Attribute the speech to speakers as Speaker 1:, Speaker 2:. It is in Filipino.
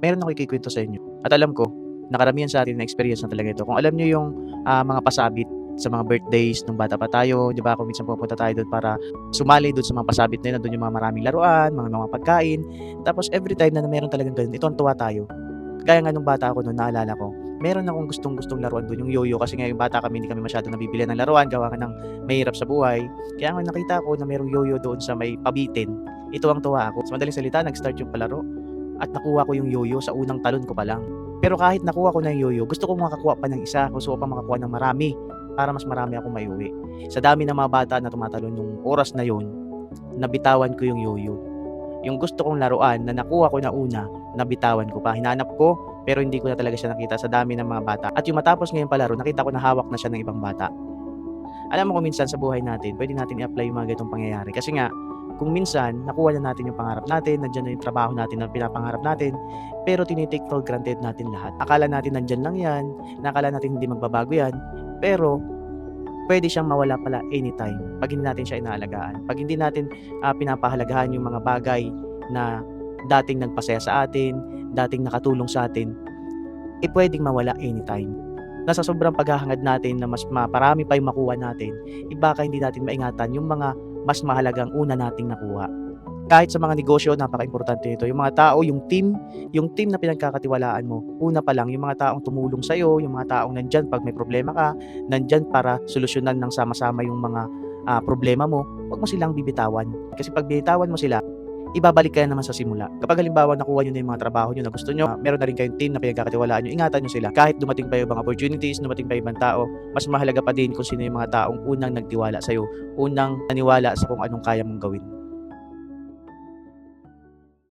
Speaker 1: Meron akong ikukuwento sa inyo at alam ko na karamihan sa atin na-experience na talaga ito. Kung alam niyo yung, mga pasabit sa mga birthdays nung bata pa tayo, 'di ba, kung minsan pumupunta tayo dun para sumali dun sa mga pasabit na yun, nandun yung mga maraming laruan, mga pagkain. Tapos everytime na meron talagang ganun, tuwang-tuwa tayo. Gaya nga nung bata ako nun naalala ko, meron akong gustong-gustong laruan dun, yung yoyo kasi nga yung bata kami hindi kami masyadong nabibilhan ng laruan gawa nga ng mahirap sa buhay. Kaya nga nakita ko na merong yoyo doon sa may pabitin, tuwang-tuwa ako. Sa madaling salita nag-start yung palaro at nakuha ko yung yoyo sa unang talon ko pa lang. Pero kahit nakuha ko na yung yoyo, gusto kong makakuha pa ng isa, gusto ko pang makakuha ng marami para mas marami akong maiuwi. Sa dami ng mga bata na tumatalon nung oras na yun, nabitawan ko yung yoyo. Yung gusto kong laruan na nakuha ko na una, nabitawan ko pa. Hinanap ko, pero hindi ko na talaga siya nakita sa dami ng mga bata. At yung matapos ngayong palaro, nakita ko na hawak na siya ng ibang bata. Alam mo kung minsan sa buhay natin, pwede natin i-apply yung mga ganitong pangyayari. Kasi nga, kung minsan, nakuha na natin yung pangarap natin, nandiyan na yung trabaho natin na pinapangarap natin, pero tinitake for granted natin lahat. Akala natin nandiyan lang yan, nakala natin hindi magbabago yan, pero pwede siyang mawala pala anytime pag hindi natin siya inaalagaan. Pag hindi natin pinapahalagahan yung mga bagay na dating nagpasaya sa atin, dating nakatulong sa atin, pwedeng mawala anytime. Nasa sobrang paghahangad natin na mas marami pa yung makuha natin, baka hindi natin maingatan yung mga mas mahalagang una nating nakuha. Kahit sa mga negosyo, napakaimportante nito. Yung mga tao, yung team na pinagkakatiwalaan mo, una pa lang, yung mga taong tumulong sa'yo, yung mga taong nandyan pag may problema ka, nandyan para solusyonan ng sama-sama yung mga problema mo, huwag mo silang bibitawan. Kasi pag binitawan mo sila, ibabalik ka na naman sa simula. Kapag halimbawa nakuha nyo na yung mga trabaho nyo na gusto nyo, meron na rin kayong team na pinagkakatiwalaan nyo, ingatan nyo sila. Kahit dumating pa yung ibang opportunities, dumating pa yung ibang tao, mas mahalaga pa din kung sino yung mga taong unang nagtiwala sa'yo, unang naniwala sa kung anong kaya mong gawin.